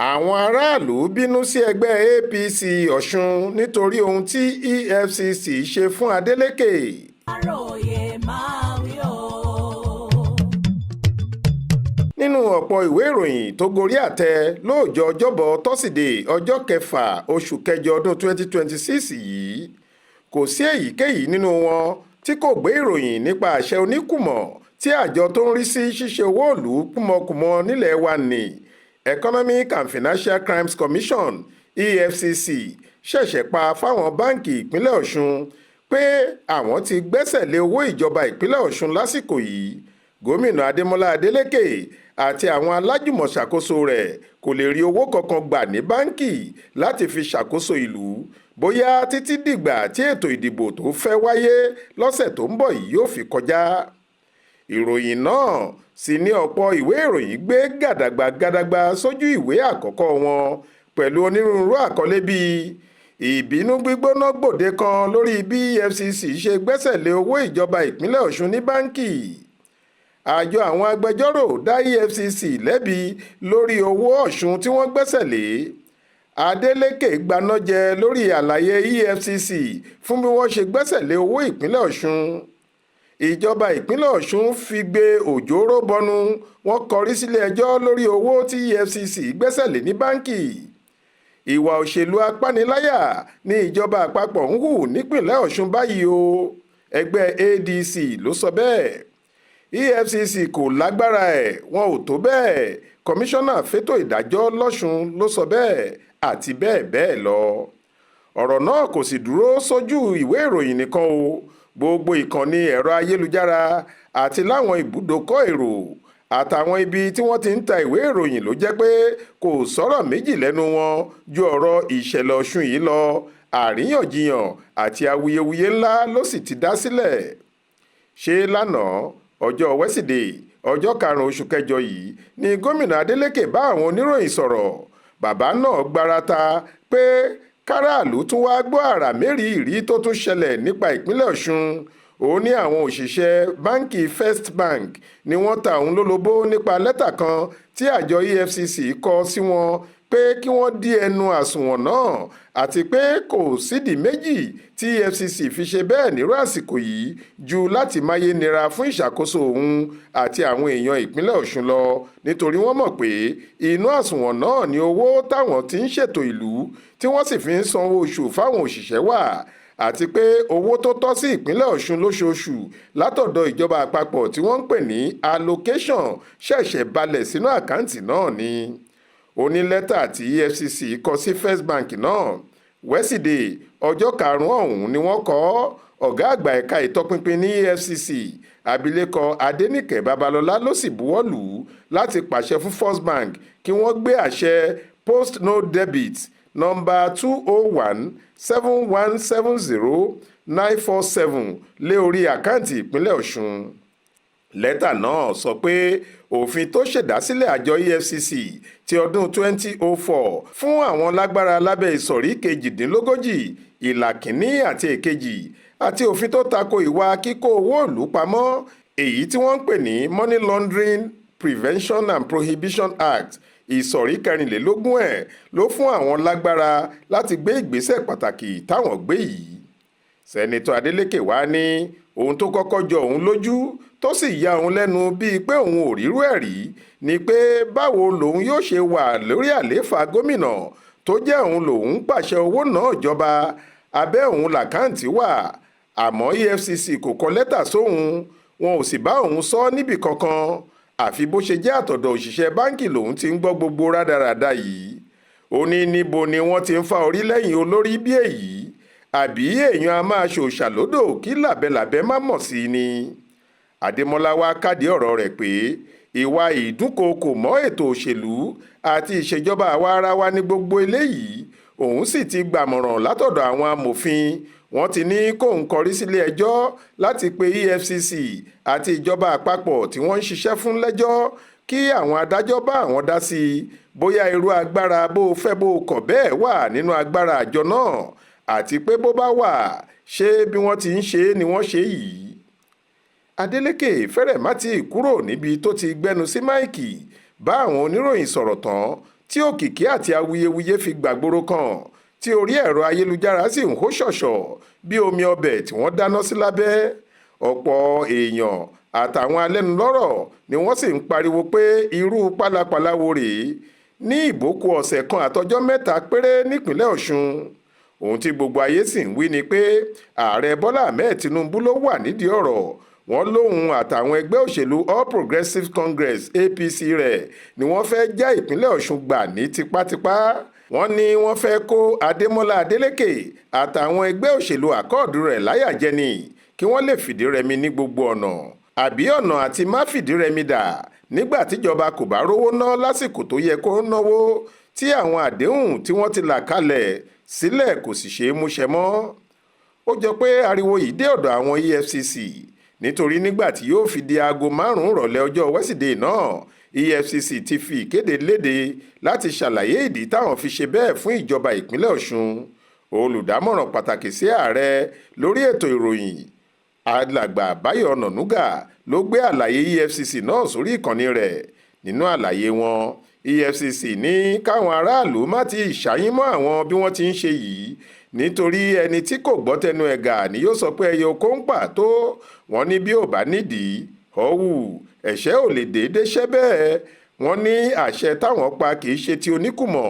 àwọn aráàlú bínú sí ẹgbẹ́ APC Ọ̀ṣun nítorí ohun tí EFCC ṣe fún Adeleke. Aláròyé máa wí o. nínú ọ̀pọ̀ ìwé ìròyìn tó gorí àtẹ lóòjọ́ ọjọ́bọ̀ tọ́sídẹ̀ẹ́ ọjọ́ kẹfà oṣù kẹjọ ọdún 2026 yìí kò sí èyíkéyìí nínú wọn tí kò gbé ìròyìn nípa àṣẹ oníkùmọ̀ tí àjọ tó ń rí sí ṣíṣe owó ìlú kùmọ̀kùmọ̀ nílẹ̀ wa ní Economic and Financial Crimes Commission EFCC ṣẹ̀ṣẹ̀ pa fáwọn báǹkì ìpínlẹ̀ Ọ̀ṣun pé àwọn ti gbẹ́sẹ̀ lé owó ìjọba ìpínlẹ̀ Ọ̀ṣun lásìkò yìí gómìnà Adémọ́lá Adélékè àti àwọn alájùmọ̀ṣàkóso rẹ̀ kò lè rí owó kankan gbà ní báǹkì láti fi ṣàkóso ìlú bóyá títí dìgbà tí ètò ìdìbò tó fẹ́ wáyé lọ́sẹ̀ tó ń bọ̀ yìí yóò fi kọjá. ìròyìn náà sì ní ọ̀pọ̀ ìwé ìròyìn gbé gàdàgbà sójú ìwé àkọ́kọ́ wọn pẹ̀lú onírúurú àkọlé bíi ìbínú gbígbóná gbòde kan lórí bí EFCC ṣe gbẹ́sẹ̀ lé owó ìjọba ìpínlẹ̀ Ọ̀ṣun ní báǹkì. àjọ àwọn agbẹjọ́rò dá EFCC lẹ́bi lórí owó Ọ̀ṣun tí wọ́n gbẹ́sẹ̀ lé. Adeleke gbanájẹ lórí àlàyé EFCC fún bí wọ́n ṣe gbẹ́sẹ̀ lé owó ìpínlẹ̀ Ọ̀ṣun. ìjọba ìpínlẹ̀ Ọ̀ṣun fi gbé òjòrò bọnu wọ́n kọrí sílé ẹjọ́ lórí owó tí EFCC gbẹ́sẹ̀ lé ní báǹkì. ìwà òṣèlú apániláyà ní ìjọba àpapọ̀ ń hù nípìnlẹ̀ Ọ̀ṣun báyìí o ẹgbẹ́ ADC ló sọ bẹ́ẹ̀. EFCC kò lágbára ẹ̀ wọn ò tó bẹ́ẹ̀ kọmíṣánná fétò ìdájọ́ lọ́ṣun ló sọ bẹ́ẹ̀ àti bẹ́ẹ̀ bẹ́ẹ̀ lọ. ọ̀rọ̀ náà kò sì dúró sójú ìwé ìròyìn nìkan o gbogbo ìkànnì ẹ̀rọ ayélujára àti láwọn ibùdókọ̀ èrò àtàwọn ibi tí wọ́n ti ń ta ìwé ìròyìn ló jẹ́ pé kò sọ̀rọ̀ méjì lẹ́nu wọn ju ọ̀rọ̀ ìṣẹ̀lẹ̀ Ọ̀ṣun yìí lọ àríyànjiyàn àti awuyewuye ńlá ló sì ti dá sílẹ̀. ṣé lánàá ọjọ́ wẹ́sídẹ̀ẹ́ ọjọ́ karùn-ún oṣù kẹjọ yìí ni gómìnà Adeleke bá àwọn oníròyìn sọ̀rọ̀ bàbá náà gbarata pé káràlú tún wá gbọ́ àrà mẹ́rìírí tó tún ṣẹlẹ̀ nípa ìpínlẹ̀ Ọ̀ṣun ó ní àwọn òṣìṣẹ́ báǹkì First Bank ni wọ́n ta òun lólobó nípa lẹ́tà kan tí àjọ EFCC kọ sí wọn pé kí wọ́n dí ẹnu àsùnwọ̀n náà àti pé kò sídìí méjì tí EFCC fi ṣe bẹ́ẹ̀ nírú àsìkò yìí ju láti máyé nira fún ìṣàkóso òun àti àwọn èèyàn ìpínlẹ̀ Ọ̀ṣun lọ nítorí wọ́n mọ̀ pé inú àsùnwọ̀n náà ni owó táwọn ti ń ṣètò ìlú tí wọ́n sì fi ń sanwó oṣù fáwọn òṣìṣẹ́ wà àti pé owó tó tọ́ sí ìpínlẹ̀ Ọ̀ṣun lóṣooṣù látọ̀dọ̀ ìjọba àpapọ̀ tí wọ́n ń pè ní allocation ṣẹ̀ṣẹ̀ balẹ̀ sínú àkáǹtì náà ni. onílẹ́tà tí EFCC kọ sí First Bank náà wẹ́sídẹ̀ẹ́ ọjọ́ karùn-ún ọ̀hún ni wọ́n kọ ọ̀gá àgbà ẹ̀ka ìtọpinpin ní EFCC abilékọ Adéníkè Babalọ́lá ló sì buwọ́ lù ú láti pàṣẹ fún First Bank kí wọ́n gbé àṣẹ post no debit nọ́mbà 201-7170-947 lé orí àkáǹtì ìpínlẹ̀ Ọ̀ṣun. lẹ́tà náà sọ pé òfin tó ṣèdásílẹ̀ àjọ EFCC ti ọdún 2004 fún àwọn lágbára lábẹ́ ìsọ̀rí kejìdínlógójì ìlà kìíní àti èkejì àti òfin tó tako ìwà kíkó owó ìlú pamọ́ èyí tí wọ́n ń pè ní Money Laundering Prevention and Prohibition Act ìsọ̀rí kẹrìnlélógún ẹ̀ ló fún àwọn lágbára láti gbé ìgbésẹ̀ pàtàkì táwọn gbé yìí. sẹ́nitọ́ Adeleke wá ní ohun tó kọ́kọ́ jọ òun lójú tó sì ya òun lẹ́nu bíi pé òun ò rírú ẹ̀ rí ni pé báwo lòun yóò ṣe wà lórí àlééfà gómìnà tó jẹ́ òun lòun pàṣẹ owó náà jọba abẹ́ òun làkáǹtì wà àmọ́ EFCC kò kọ lẹ́tà sóhun wọn ò sì bá òun sọ níbì kankan àfi bó ṣe jẹ́ àtọ̀dọ̀ òṣìṣẹ́ báǹkì lòun ti ń gbọ́ gbogbo rádaràda yìí. ó ní níbo ni wọ́n ti ń fa orí lẹ́yìn olórí bí èyí àbí èèyàn a máa ṣòṣà lódò kí làbẹ́làbẹ́ má mọ̀ sí ni. Adémọ́lá wá kádìí ọ̀rọ̀ rẹ̀ pé ìwà ìdúnkookò mọ́ ètò òṣèlú àti ìṣèjọba àwa ara wa ní gbogbo eléyìí òun sì ti gbàmọ̀ràn látọ̀dọ̀ àwọn amòfin wọ́n ti ní kóun kọrí sílé ẹjọ́ láti pe EFCC àti ìjọba àpapọ̀ tí wọ́n ń ṣiṣẹ́ fún lẹ́jọ́ kí àwọn adájọ́ bá àwọn dá sí i bóyá irú agbára bó fẹ́ bó kọ̀ bẹ́ẹ̀ wà nínú agbára àjọ náà àti pé bó bá wà ṣé bí wọ́n ti ń ṣe ni wọ́n ṣe yìí. Adeleke fẹ́rẹ̀ má ti kúrò níbi tó ti gbẹnu sí máìkì bá àwọn oníròyìn sọ̀rọ̀ tán tí òkìkí àti awuyewuye fi gbàgbóró kan tí orí ẹ̀rọ ayélujára sì ń hó ṣọ̀ṣọ̀ bí omi ọbẹ̀ tí wọ́n dáná sí lábẹ́. ọ̀pọ̀ èèyàn àtàwọn alẹ́nulọ́rọ̀ ni wọ́n sì ń pariwo pé irú pálapàla wo rèé ní ìbòkù ọ̀sẹ̀ kan àtọjọ́ mẹ́ta péré nípínlẹ̀ Ọ̀ṣun. ohun tí gbogbo ayé sì ń wí ni pé ààrẹ Bọ́lá Ahmed Tinubu ló wà nídìí ọ̀rọ̀. wọ́n lóhun àtàwọn ẹgbẹ́ òṣèlú All Progressives Congress APC rẹ̀ ni wọ́n fẹ́ já ìpínlẹ̀ Ọ̀ṣun gbà ní tipátipá. wọ́n ní wọ́n fẹ́ kó Adémọ́lá Adélékè àtàwọn ẹgbẹ́ òṣèlú àkọọ̀dù rẹ̀ láyà jẹ ni kí wọ́n lè fìdí rẹmi ní gbogbo ọ̀nà. àbí ọ̀nà àti má fìdí rẹmi dà nígbà tíjọba kò bá rówó ná lásìkò tó yẹ kó náwó tí àwọn àdéhùn tí wọ́n ti là kalẹ̀ sílẹ̀ kò sì ṣeé múṣẹ mọ́. ó jọ pé ariwo yìí dé ọ̀dọ̀ àwọn EFCC nítorí nígbà tí yóò fi di aago 5 rọ̀lẹ́ ọjọ́ wẹ́sídẹ̀ẹ́ náà EFCC ti fi ìkéde léde láti ṣàlàyé ìdí táwọn fi ṣe bẹ́ẹ̀ fún ìjọba ìpínlẹ̀ Ọ̀ṣun. olùdámọ̀ràn pàtàkì sí ààrẹ lórí ètò ìròyìn alàgbà Báyọ̀ Ọ̀nànúgà ló gbé àlàyé EFCC náà sórí ìkànnì rẹ̀. nínú àlàyé wọn EFCC ní káwọn aráàlú má ti ṣàyín mọ́ àwọn bí wọ́n ti ń ṣe yìí nítorí ẹni tí kò gbọ́ tẹnu ẹ̀gà ni yóò sọ pé ẹyẹ oko ń pàtó. wọ́n ní bí ò bá nídìí ọ̀wù ẹ̀ṣẹ̀ ò lè déédé ṣẹ́ bẹ́ẹ̀. wọ́n ní àṣẹ táwọn pa kì í ṣe ti oníkùmọ̀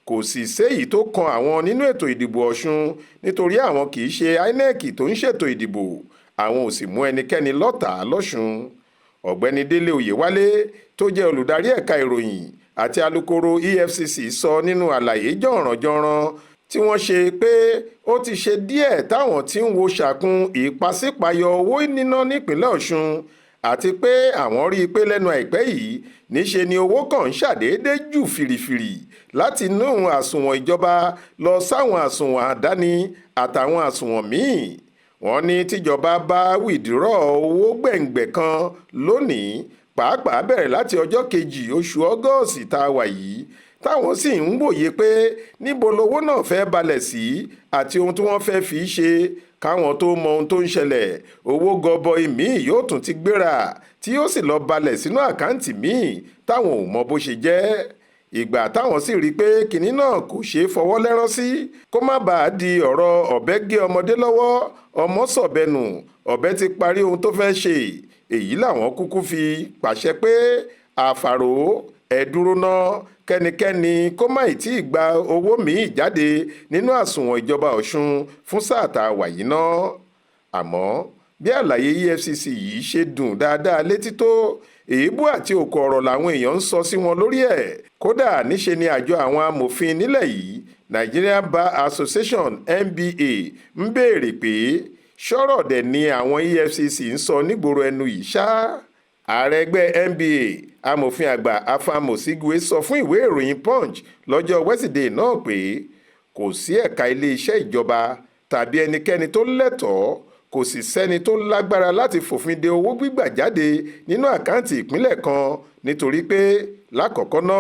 kò sì séyìí tó kan àwọn nínú ètò ìdìbò Ọ̀ṣun nítorí àwọn kì í ṣe INEC tó ń ṣètò ìdìbò àwọn ò sì mú ẹnikẹ́ni lọ́tàá lọ́ṣun. ọ̀gbẹ́ni Délé Oyèwálé tó jẹ́ olùdarí ẹ̀ka ìròyìn àti alukoro EFCC sọ nínú àlàyé jọ̀rànjọ̀ràn tí wọ́n ṣe pé ó ti ṣe díẹ̀ táwọn tí ń wo ṣàkun ìpàsípàyọ owó níná nípínlẹ̀ Ọ̀ṣun àti pé àwọn rí i pé lẹ́nu àìpẹ́ yìí níṣe ni owó kan ń ṣàdédé jù fìrìfìrì láti inú àsùnwọ̀n ìjọba lọ sáwọn àsùnwọ̀n àdáni àtàwọn àsùnwọ̀n míì. wọ́n ní tíjọba bá wìdírọ̀ owó gbẹ̀ǹgbẹ̀ kan lónìí pàápàá bẹ̀rẹ̀ láti ọjọ́ 2 oṣù Ọgọ́ọ̀sì tá a wà yìí táwọn sì ń wòye pé níbo lowó náà fẹ́ balẹ̀ sí àti ohun tí wọ́n fẹ́ fi ṣe káwọn tó mọ ohun tó ń ṣẹlẹ̀ owó gọbọi míì yóò tún ti gbéra tí yóò sì lọ balẹ̀ sínú àkáǹtì míì táwọn ò mọ bó ṣe jẹ́. ìgbà táwọn sì rí i pé kinní náà kò ṣeé fọwọ́ lẹ́rán sí kó má bàa di ọ̀rọ̀ ọ̀bẹ gé ọmọdé lọ́wọ́ ọmọ sọ̀bẹnù ọ̀bẹ ti parí ohun tó fẹ́ ṣe èyí làwọn kúkú fi pàṣẹ pé àfàrò ẹ dúró ná kẹ́nikẹ́ni kó má ì tí ì gba owó míì jáde nínú àsùnwọ̀n ìjọba Ọ̀ṣun fún sáà tá a wà yìí ná. àmọ́ bí àlàyé EFCC yìí ṣe dùn dáadáa létí tó èébú àti òkò ọ̀rọ̀ làwọn èèyàn ń sọ sí wọn lórí ẹ̀. kódà níṣe ni àjọ àwọn amòfin nílẹ̀ yìí Nigerian Bar Association NBA ń béèrè pé ṣọ́rọ̀ dẹ̀ ni àwọn EFCC ń sọ nígboro ẹnu yìí ṣá. ààrẹ ẹgbẹ́ NBA amòfin àgbà Afam Osigwe sọ fún ìwé ìròyìn Punch lọ́jọ́ wẹ́sídẹ̀ẹ́ náà pé kò sí ẹ̀ka iléeṣẹ́ ìjọba tàbí ẹnikẹ́ni tó lẹ́tọ̀ọ́ kò sì sẹ́ni tó lágbára láti fòfin de owó gbígbà jáde nínú àkáǹtì ìpínlẹ̀ kan nítorí pé lákọ̀ọ́kọ́ ná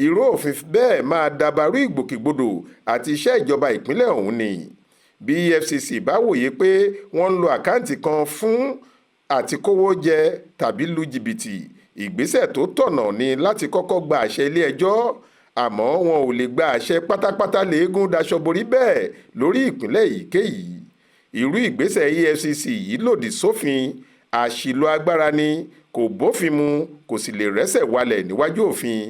irú òfin bẹ́ẹ̀ máa dabarú ìgbòkègbodò àti iṣẹ́ ìjọba ìpínlẹ̀ ọ̀hún ni. bí EFCC bá wòye pé wọ́n ń lo àkáǹtì kan fún àti kówó jẹ tàbí lu jìbìtì ìgbésẹ̀ tó tọ̀nà ni láti kọ́kọ́ gba àṣẹ ilé ẹjọ́ àmọ́ wọn ò lè gba àṣẹ pátápátá léegun daṣọ borí bẹ́ẹ̀ lórí ìpínlẹ̀ èyíkéyìí. irú ìgbésẹ̀ EFCC yìí lòdì sófin àṣìlò agbára ni kò bófin mu kò sì lè rẹ́sẹ̀ walẹ̀ níwájú òfin.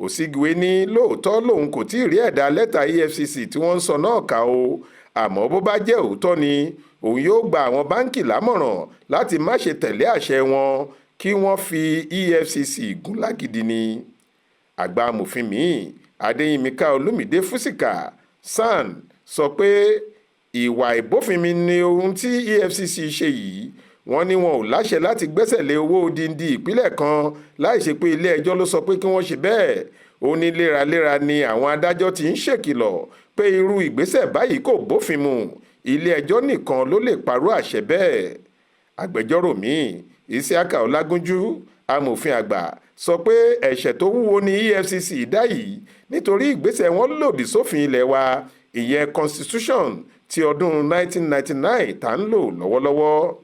Osigwe ní lóòótọ́ lòun kò tí ì rí ẹ̀dà lẹ́tà EFCC tí wọ́n ń sọ náà kà o àmọ́ bó bá jẹ́ òótọ́ ni òun yóò gba àwọn báńkì lámọ̀ràn láti má ṣe tẹ̀lé àṣẹ wọn kí wọ́n fi EFCC gún lágídí ni. àgbà amòfin míì Adéyínmíká Olúmídé Fúsìkà SAN sọ pé ìwà ìbófinmu ni ohun tí EFCC ṣe yìí. wọ́n ní wọn ò láṣẹ láti gbẹ́sẹ̀ lé owó odindi ìpínlẹ̀ kan láì ṣe pé ilé ẹjọ́ ló sọ pé kí wọ́n ṣe bẹ́ẹ̀. ó ní léraléra ni àwọn adájọ́ ti ń ṣèkìlọ̀ pé irú ìgbésẹ̀ báyìí kò bófin mu ilé ẹjọ́ nìkan ló lè parú àṣẹ bẹ́ẹ̀. agbẹjọ́rò míì Isiaka Ọlágúnjú amòfin àgbà sọ pé ẹ̀ṣẹ̀ tó wúwo ni EFCC dá yìí nítorí ìgbésẹ̀ wọn lòdì sófin ilé wa ìyẹn constitution ti ọdún 1999 tá ń lò lọ́wọ́lọ́wọ́.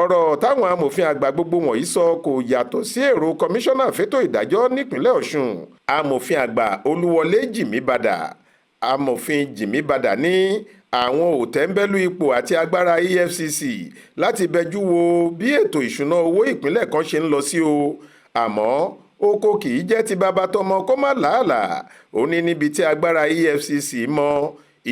ọ̀rọ̀ táwọn amòfin àgbà gbogbo wọ̀nyí sọ kò yàtọ̀ sí èrò kọmíṣánná fétò ìdájọ́ nípínlẹ̀ Ọ̀ṣun amòfin àgbà Olúwọlé Jìmíbadà. Amòfin Jìmíbadà ní àwọn ò tẹ́ńbẹ́lú ipò àti agbára EFCC láti bẹjú wo bí ètò ìṣúná owó ìpínlẹ̀ kan ṣe ń lọ sí o, àmọ́ oko kì í jẹ́ ti bàbá tọmọ kó má làálàá. Ó ní níbi tí agbára EFCC mọ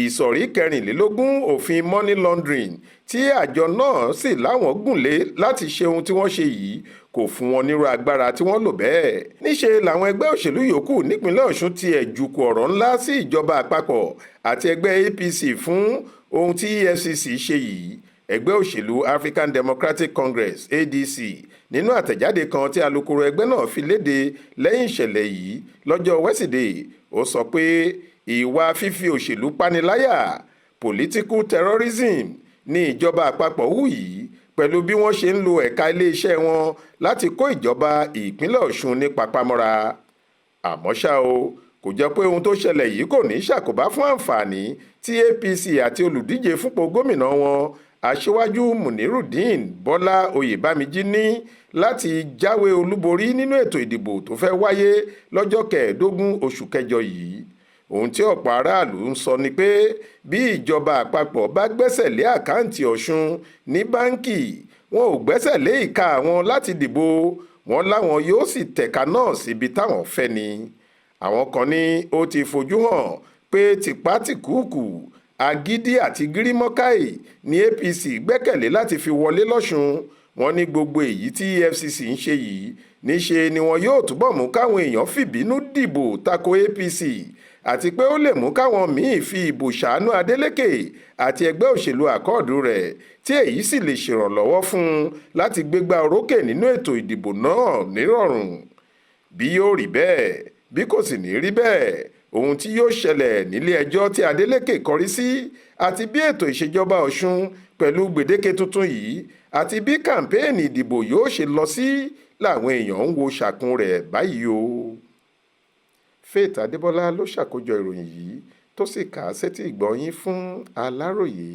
ìsọ̀rí 24 òfin money laundering tí àjọ náà sì láwọn gùnlé láti ṣe ohun tí wọ́n ṣe yìí kò fún wọn nírú agbára tí wọ́n lò bẹ́ẹ̀. níṣe làwọn ẹgbẹ́ òṣèlú yòókù nípínlẹ̀ Ọ̀ṣun tiẹ̀ jùkù ọ̀rọ̀ ńlá sí ìjọba àpapọ̀ àti ẹgbẹ́ APC fún ohun tí EFCC ṣe yìí. ẹgbẹ́ òṣèlú African Democratic Congress ADC nínú àtẹ̀jáde kan tí alukoro ẹgbẹ́ náà fi léde lẹ́yìn ìṣẹ̀lẹ̀ yìí lọ́jọ́ Wẹ́sídẹ̀ẹ́, ó sọ pé ìwà fífi òṣèlú pániláyà political terrorism ní ìjọba àpapọ̀ hù yìí pẹ̀lú bí wọ́n ṣe ń lo ẹ̀ka iléeṣẹ́ wọn láti kó ìjọba ìpínlẹ̀ Ọ̀ṣun ní papámọ́ra. àmọ́ ṣá o, kò jẹ́ pé ohun tó ṣẹlẹ̀ yìí kò ní ṣàkóbá fún àǹfààní tí APC àti olùdíje fúnpò gómìnà wọn aṣíwájú Munirudeen Bọ́lá Oyèbámijí ní láti jáwé olúborí nínú ètò ìdìbò tó fẹ́ wáyé lọ́jọ́ 15 oṣù kẹjọ yìí. ohun tí ọ̀pọ̀ aráàlú ń sọ ni pé bí ìjọba àpapọ̀ bá gbẹ́sẹ̀ lé àkáǹtì Ọ̀ṣun ní báńkì, wọn ò gbẹ́sẹ̀ lé ìka àwọn láti dìbò, wọn láwọn yóò sì tẹ̀ka náà síbi táwọn fẹ́ ni. àwọn kan ní ó ti fojú hàn pé tìpátìkúùkù agídí àti gírímọ́káì ní APC gbẹ́kẹ̀lé láti fi wọlé lọ́ṣun. wọ́n ní gbogbo èyí tí EFCC ń ṣe yìí níṣe ni wọn yóò túbọ̀ mú káwọn èèyàn fìbínú dìbò tako APC àti pé ó lè mú káwọn míì fi ìbò ṣàánú Adeleke àti ẹgbẹ́ òṣèlú àkọọ̀dù rẹ̀ tí èyí sì lè ṣèrànlọ́wọ́ fún un láti gbégbá orókè nínú ètò ìdìbò náà nírọ̀rùn. bí yóò rí bẹ́ẹ̀ bí kò sì ní rí bẹ́ẹ̀, ohun tí yóò ṣẹlẹ̀ nílé ẹjọ́ tí Adeleke kọrí sí àti bí ètò ìṣèjọba Ọ̀ṣun pẹ̀lú gbèdéke tuntun yìí àti bí kàmpéènì ìdìbò yóò ṣe lọ sí làwọn èèyàn ń wo ṣàkun rẹ̀ báyìí o. Faith Adébọ́lá ló ṣàkójọ ìròyìn yìí tó sì kà á sétí ìgbọ́ yín fún Aláròyé.